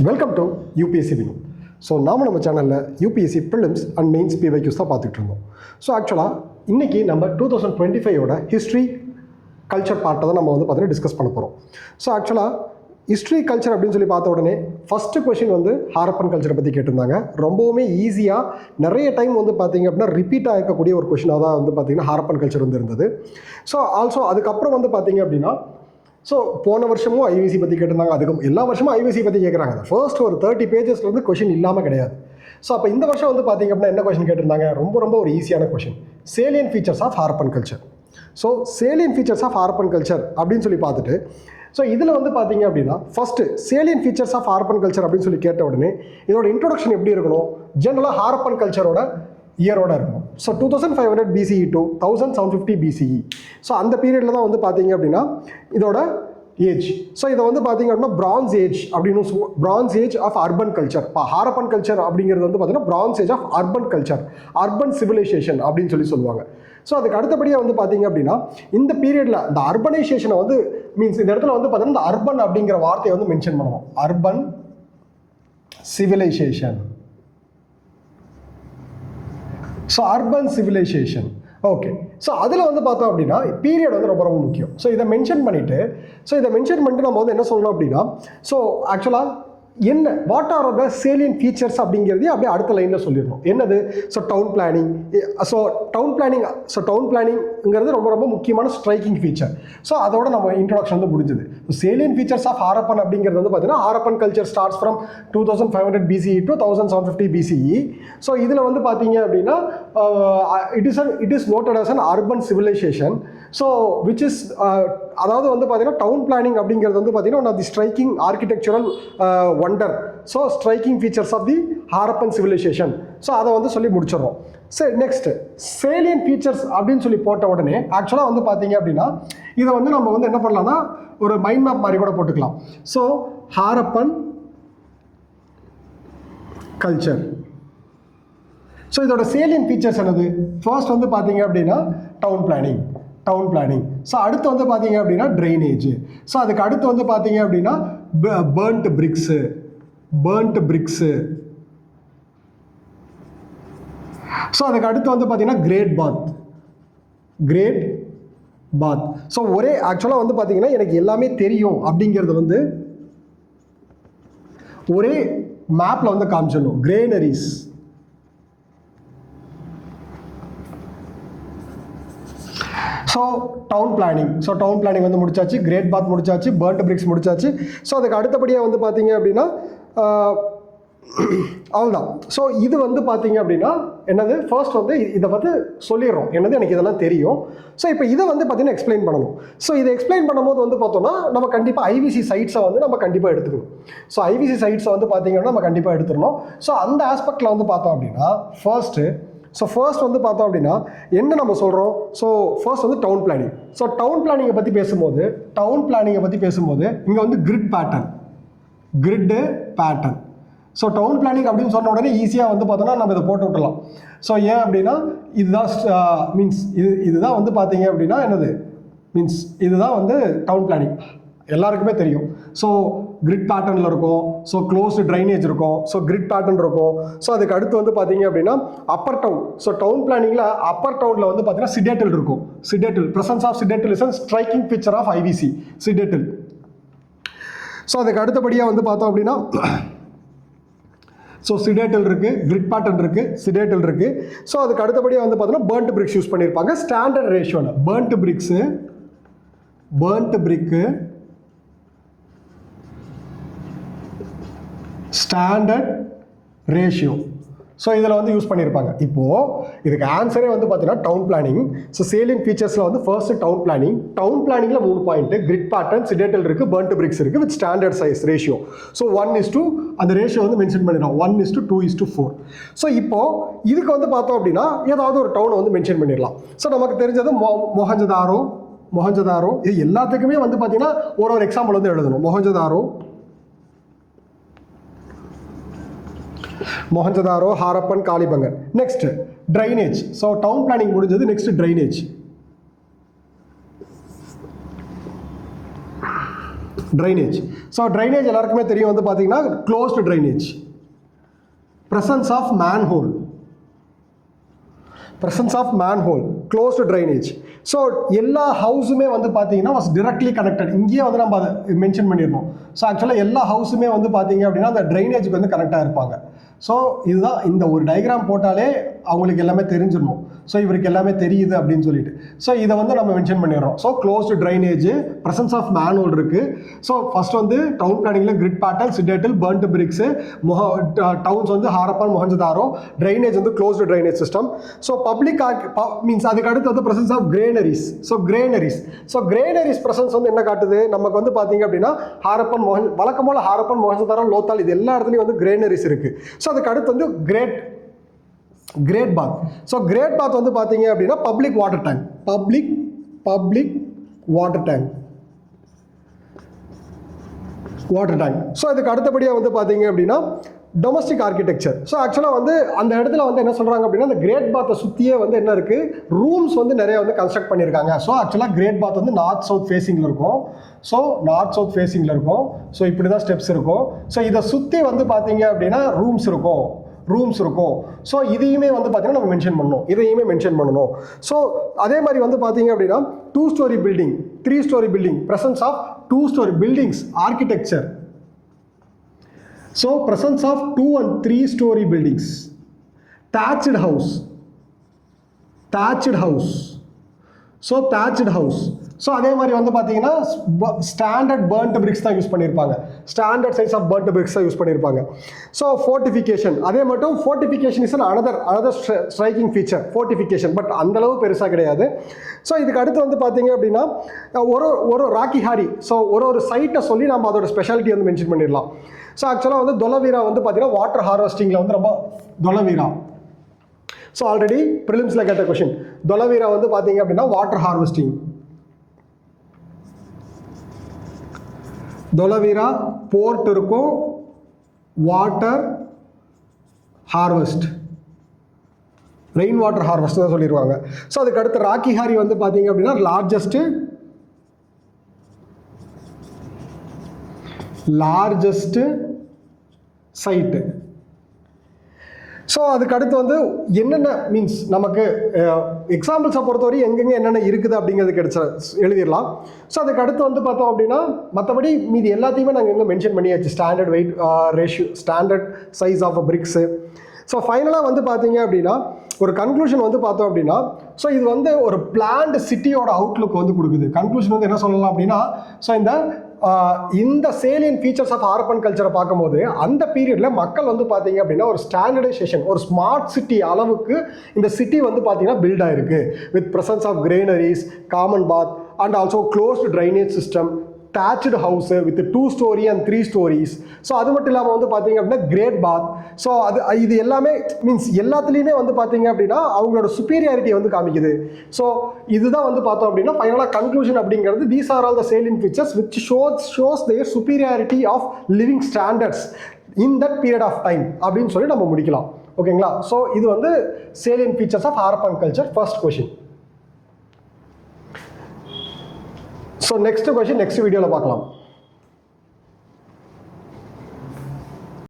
Welcome to UPSC Vinu. So நம்ம சேனலில் UPSC prelims and mains PYQs தான் பார்த்துட்டு இருந்தோம். ஸோ ஆக்சுவலாக இன்றைக்கி நம்ம 2025 ஹிஸ்ட்ரி கல்ச்சர் பார்ட்டை தான் நம்ம பார்த்தீங்கன்னா டிஸ்கஸ் பண்ண போகிறோம். ஸோ ஆக்சுவலாக ஹிஸ்ட்ரி கல்ச்சர் அப்படின்னு சொல்லி பார்த்த உடனே ஃபஸ்ட்டு கொஷின் ஹாரப்பன் கல்ச்சரை பற்றி கேட்டிருந்தாங்க. ரொம்பவுமே ஈஸியாக நிறைய டைம் பார்த்திங்க அப்படின்னா ரிப்பீட் ஆகக்கூடிய ஒரு கொஷினாக தான் பார்த்திங்கன்னா ஹாரப்பன் கல்ச்சர் இருந்தது. ஸோ ஆல்சோ அதுக்கப்புறம் பார்த்திங்க அப்படின்னா ஸோ போன வருஷமும் ஐவிசி பற்றி கேட்டிருந்தாங்க. அதுக்கு எல்லா வருஷமும் ஐவிசி பற்றி கேட்குறாங்க. ஃபர்ஸ்ட் ஒரு 30 பேஜஸ்லேருந்து கொஷின் இல்லாமல் கிடையாது. ஸோ அப்போ இந்த வருஷம் பார்த்திங்க அப்படின்னா என்ன கொஷின் கேட்டிருந்தாங்க, ரொம்ப ஒரு ஈஸியான question, salient features of Harappan culture. So salient features of Harappan culture அப்படின்னு சொல்லி பார்த்துட்டு ஸோ இதில் பார்த்திங்க அப்படின்னா first salient features of Harappan culture அப்படின்னு சொல்லி கேட்ட உடனே இதோட இன்ட்ரோடக்ஷன் எப்படி இருக்கணும், ஜென்ரலாக ஹாரப்பன் கல்ச்சரோட இயரோட இருக்கும். So 2500 BCE to 1750 BCE. So அந்த பீரியடில் தான் பார்த்தீங்க அப்படின்னா இதோட ஏஜ். ஸோ இதை பார்த்தீங்க அப்படின்னா பிரான்ஸ் ஏஜ் அப்படின்னு bronze age of urban culture. இப்போ ஹாரப்பன் கல்ச்சர் அப்படிங்கிறது பார்த்தீங்கன்னா bronze age of urban culture, urban civilisation அப்படின்னு சொல்லுவாங்க. ஸோ அதுக்கு அடுத்தபடியாக பார்த்தீங்க அப்படின்னா இந்த பீரியடில் இந்த அர்பனைசேஷனை மீன்ஸ் இந்த இடத்துல பார்த்தீங்கன்னா இந்த அர்பன் அப்படிங்கிற வார்த்தையை மென்ஷன் பண்ணுவோம், urban civilisation. So urban civilisation. Okay. So அதில் பார்த்தோம் அப்படின்னா பீரியட் ரொம்ப முக்கியம். ஸோ இதை மென்ஷன் பண்ணிவிட்டு நம்ம என்ன சொல்லணும் அப்படின்னா ஸோ ஆக்சுவலாக என்ன what are the salient features அப்படிங்கிறதையும் அப்படியே அடுத்த லைனில் சொல்லிடணும். என்னது, ஸோ டவுன் பிளானிங். டவுன் பிளானிங்கிறது ரொம்ப முக்கியமான ஸ்ட்ரைக்கிங் ஃபீச்சர். ஸோ அதோட நம்ம இன்ட்ரோடக்ஷன் முடிஞ்சது. சேலியன் ஃபீச்சர்ஸ் ஆஃப் ஹாரப்பன் அப்படிங்கிறது பார்த்தீங்கன்னா Harappan culture starts from 2500 BCE to 1750 BCE. So இதில் பார்த்தீங்க அப்படின்னா it is noted as an urban civilisation. So which is அதாவது பார்த்தீங்கன்னா டவுன் பிளானிங் அப்படிங்கிறது பார்த்தீங்கன்னா one of the striking architectural wonder. So striking features of the Harappan civilisation. So அதை சொல்லி முடிச்சிடறோம். சரி, நெக்ஸ்ட் சேலியன் ஃபீச்சர்ஸ் அப்படின்னு சொல்லி போட்ட உடனே ஆக்சுவலாக பார்த்தீங்க அப்படின்னா இதை நம்ம என்ன பண்ணலாம்னா ஒரு மைண்ட் மேப் மாதிரி கூட போட்டுக்கலாம். So Harappan culture. ஸோ இதோட சேலியன் ஃபீச்சர்ஸ் என்னது, ஃபர்ஸ்ட் பார்த்தீங்க அப்படின்னா டவுன் பிளானிங். ஸோ அடுத்து பார்த்தீங்க அப்படின்னா ட்ரைனேஜ். ஸோ அதுக்கு அடுத்து பார்த்தீங்க அப்படின்னா பேர்ன்ட் பிரிக்ஸு. ஸோ அதுக்கு அடுத்து பார்த்தீங்கன்னா கிரேட் பாத். ஸோ ஒரே ஆக்சுவலாக பார்த்தீங்கன்னா எனக்கு எல்லாமே தெரியும் அப்படிங்கிறது ஒரே மேப்பில் காமிச்சிடணும். கிரேனரிஸ். ஸோ டவுன் பிளானிங் முடிச்சாச்சு, கிரேட் பாத் முடிச்சாச்சு, பர்ன்ட் பிரிக்ஸ் முடிச்சாச்சு. ஸோ அதுக்கு அடுத்தபடியாக பார்த்தீங்க அப்படின்னா அவ்வளோதான். ஸோ இது பார்த்தீங்க அப்படின்னா என்னது, ஃபர்ஸ்ட் இதை சொல்லிடுறோம், என்னது எனக்கு இதெல்லாம் தெரியும். ஸோ இப்போ இதை பார்த்தீங்கன்னா எக்ஸ்பிளைன் பண்ணணும். ஸோ இதை எக்ஸ்பிளைன் பண்ணும்போது பார்த்தோம்னா நம்ம கண்டிப்பாக ஐவிசி சைட்ஸை நம்ம கண்டிப்பாக எடுத்துக்கணும். ஸோ ஐவிசி சைட்ஸை பார்த்தீங்கன்னா நம்ம கண்டிப்பாக எடுத்துடணும். ஸோ அந்த ஆஸ்பெக்டில் பார்த்தோம் அப்படின்னா ஃபர்ஸ்ட் பார்த்தோம் அப்படின்னா என்ன நம்ம சொல்கிறோம். So first town planning. So town பிளானிங்கை பற்றி பேசும்போது இங்கே grid pattern. So town planning அப்படின்னு சொன்ன உடனே ஈஸியாக பார்த்தோன்னா நம்ம இதை போட்டு விட்டுலாம். ஸோ ஏன் அப்படின்னா இதுதான் மீன்ஸ் இதுதான் பார்த்தீங்க அப்படின்னா என்னது மீன்ஸ் இதுதான் டவுன் பிளானிங் எல்லாருக்குமே தெரியும். ஸோ கிரிட் பேட்டர்னில் இருக்கும். ஸோ க்ளோஸ்டு ட்ரைனேஜ் இருக்கும். ஸோ கிரிட் பேட்டர்ன் இருக்கும். ஸோ அதுக்கு அடுத்து பார்த்தீங்க அப்படின்னா அப்பர் டவுன். ஸோ டவுன் பிளானிங்கில் அப்பர் டவுனில் பார்த்தீங்கன்னா சிடேட்டில் இருக்கும். Presence of citadel is a striking feature of IVC, citadel. So அதுக்கு அடுத்தபடியாக பார்த்தோம் அப்படின்னா ஸோ சிடேட்டில் இருக்குது, கிரிட் பேட்டர்ன் இருக்குது, சிடேட்டில் இருக்குது. ஸோ அதுக்கு அடுத்தபடியாக பார்த்தீங்கன்னா பர்ன்ட் பிரிக்ஸ் யூஸ் பண்ணியிருப்பாங்க. ஸ்டாண்டர்ட் ரேஷியோவில் burnt brick standard ratio. So இதில் யூஸ் பண்ணியிருப்பாங்க. இப்போது இதுக்கு ஆன்சரே பார்த்தீங்கன்னா டவுன் பிளானிங். ஸோ சேலியன் ஃபீச்சர்ஸில் ஃபர்ஸ்ட் டவுன் பிளானிங்கில் 3 பாயிண்ட், கிரிட் பேட்டர்ன், சிடேட்டில் இருக்குது, பர்ன்ட் பிரிக்ஸ் இருக்குது with standard size ratio. So 1:2 அந்த ரேஷியோ மென்ஷன் பண்ணிடுறோம், 1:2:4. ஸோ இப்போது இதுக்கு பார்த்தோம் அப்படின்னா ஏதாவது ஒரு டவுனை மென்ஷன் பண்ணிடலாம். ஸோ நமக்கு தெரிஞ்சது மொஹஞ்சதாரோ. இது எல்லாத்துக்குமே பார்த்தீங்கன்னா ஒரு எக்ஸாம்பிள் எழுதணும். Mohenjodaro, Harappan, Kalibangan. Next drainage. So town planning முடிஞ்சது, next drainage. Drainage. So drainage எல்லாருக்குமே தெரியும் வந்து பார்த்தீங்கன்னா closed drainage. presence of manhole, closed drainage. So எல்லா ஹவுஸுமே வந்து பார்த்தீங்கன்னா வாஸ் டிரெக்ட்லி கனெக்டட். இங்கேயே வந்து நம்ம அதை மென்ஷன் பண்ணியிருந்தோம். ஸோ ஆக்சுவலாக எல்லா ஹவுஸுமே வந்து பார்த்தீங்க அப்படின்னா அந்த ட்ரைனேஜுக்கு வந்து கனெக்டாக இருப்பாங்க. ஸோ இதுதான் இந்த ஒரு டயக்ராம் போட்டாலே அவங்களுக்கு எல்லாமே தெரிஞ்சிடணும். ஸோ இவருக்கு எல்லாமே தெரியுது அப்படின்னு சொல்லிட்டு ஸோ இதை வந்து நம்ம மென்ஷன் பண்ணிடுறோம். So closed drainage, presence of manhole இருக்குது. ஸோ ஃபர்ஸ்ட் வந்து டவுன் பிளானிங்கில் grid pattern, citadel, burnt bricks, towns வந்து ஹாரப்பான், மொஹஞ்சதாரோ, ட்ரைனேஜ் வந்து closed drainage system. So public means அதுக்கு அடுத்து வந்து presence of granaries. So granaries presence வந்து என்ன காட்டுது நமக்கு வந்து பார்த்தீங்க அப்படின்னா ஹாரப்பன், வழக்கம் போல் ஹாரப்பன், மொஹஞ்சதாரோ, லோத்தால் இது எல்லா இடத்துலையும் வந்து கிரேனரிஸ் இருக்குது. ஸோ அதுக்கு அடுத்து வந்து great bath. So great bath வந்து பார்த்தீங்க அப்படின்னா பப்ளிக் வாட்டர் டேங்க். ஸோ இதுக்கு அடுத்தபடியாக வந்து பார்த்தீங்க அப்படின்னா டொமஸ்டிக் ஆர்கிடெக்சர். ஸோ ஆக்சுவலாக வந்து அந்த இடத்துல வந்து என்ன சொல்கிறாங்க அப்படின்னா அந்த கிரேட் பாத்தை சுற்றியே வந்து என்ன இருக்குது, ரூம்ஸ் வந்து நிறைய வந்து கன்ஸ்ட்ரக்ட் பண்ணியிருக்காங்க. ஸோ ஆக்சுவலாக கிரேட் பாத் வந்து நார்த் சவுத் ஃபேஸிங்கில் இருக்கும். ஸோ இப்படி தான் ஸ்டெப்ஸ் இருக்கும். ஸோ இதை சுற்றி வந்து பார்த்தீங்க அப்படின்னா ரூம்ஸ் இருக்கும். ஸோ இதையுமே வந்து பார்த்தீங்கன்னா நம்ம மென்ஷன் பண்ணணும். ஸோ அதே மாதிரி வந்து பார்த்தீங்க அப்படின்னா 2 story building, 3 story building, presence of 2 story buildings, architecture. So presence of 2 and 3 story buildings, thatched house. So அதே மாதிரி வந்து பார்த்தீங்கன்னா ஸ்டாண்டர்ட் பர்ன்ட் பிரிக்ஸ் தான் யூஸ் பண்ணியிருப்பாங்க. Standard size of burnt bricks தான் யூஸ் பண்ணியிருப்பாங்க. ஸோ ஃபோர்ட்டிஃபிகேஷன், அதே மட்டும் fortification is another striking feature fortification, but அந்தளவு பெருசாக கிடையாது. ஸோ இதுக்கு அடுத்து வந்து பார்த்தீங்க அப்படின்னா ஒரு ராக்கி ஹாரி. ஸோ ஒரு சைட்டை சொல்லி நம்ம அதோட ஸ்பெஷாலிட்டி வந்து மென்ஷன் பண்ணிடலாம். ஸோ ஆக்சுவலாக வந்து தொலவீரா வந்து பார்த்தீங்கன்னா வாட்டர் ஹார்வெஸ்டிங்கில் வந்து ரொம்ப தொலவீரா. ஸோ ஆல்ரெடி ப்ரிலிம்ஸில் கேட்ட கொஷின், தொலவீரா வந்து பார்த்தீங்க அப்படின்னா வாட்டர் ஹார்வெஸ்டிங். தொலவீரா போர்ட் இருக்கும், water harvest, rain water harvest தான் சொல்லிடுவாங்க. ஸோ அதுக்கு அடுத்து ராக்கி ஹாரி வந்து பார்த்தீங்க அப்படின்னா லார்ஜஸ்ட் சைட்டு. ஸோ அதுக்கு அடுத்து வந்து என்னென்ன மீன்ஸ் நமக்கு எக்ஸாம்பிள்ஸை பொறுத்தவரை எங்கெங்கே என்னென்ன இருக்குது அப்படிங்கிறது எழுதிடலாம். ஸோ அதுக்கு அடுத்து வந்து பார்த்தோம் அப்படின்னா மற்றபடி மீதி எல்லாத்தையுமே நாங்கள் எங்கே மென்ஷன் பண்ணியாச்சு. Standard weight ratio, standard size of bricks. So ஃபைனலாக வந்து பார்த்தீங்க அப்படின்னா ஒரு கன்க்ளூஷன் வந்து பார்த்தோம் அப்படின்னா ஸோ இது வந்து ஒரு பிளான்டு சிட்டியோட அவுட்லுக் வந்து கொடுக்குது. கன்க்ளூஷன் வந்து என்ன சொல்லலாம் அப்படின்னா ஸோ இந்த சேலியன் ஃபீச்சர்ஸ் ஆஃப் ஹாரப்பன் கல்ச்சரை பார்க்கும்போது அந்த பீரியடில் மக்கள் வந்து பார்த்தீங்க அப்படின்னா ஒரு ஸ்டாண்டர்டைசேஷன், ஒரு ஸ்மார்ட் சிட்டி அளவுக்கு இந்த சிட்டி வந்து பார்த்தீங்கன்னா பில்ட் ஆயிருக்கு. With presence of granaries, common bath and also closed drainage system, thatched house with 2 story and 3 stories. So அது மட்டும் இல்லாமல் வந்து பார்த்தீங்க அப்படின்னா கிரேட் பாத். ஸோ இது எல்லாமே மீன்ஸ் எல்லாத்துலேயுமே வந்து பார்த்தீங்க அப்படின்னா அவங்களோட சுப்பீரியாரிட்டி வந்து காமிக்குது. ஸோ இதுதான் வந்து பார்த்தோம் அப்படின்னா ஃபைனலாக கன்க்ளூஷன் அப்படிங்கிறது these are all the salient features which shows their superiority of living standards in that period of time அப்படின்னு சொல்லி நம்ம முடிக்கலாம். ஓகேங்களா? ஸோ இது வந்து salient features of Harappan culture first question. So next question next வீடியோவில் பார்க்கலாம்.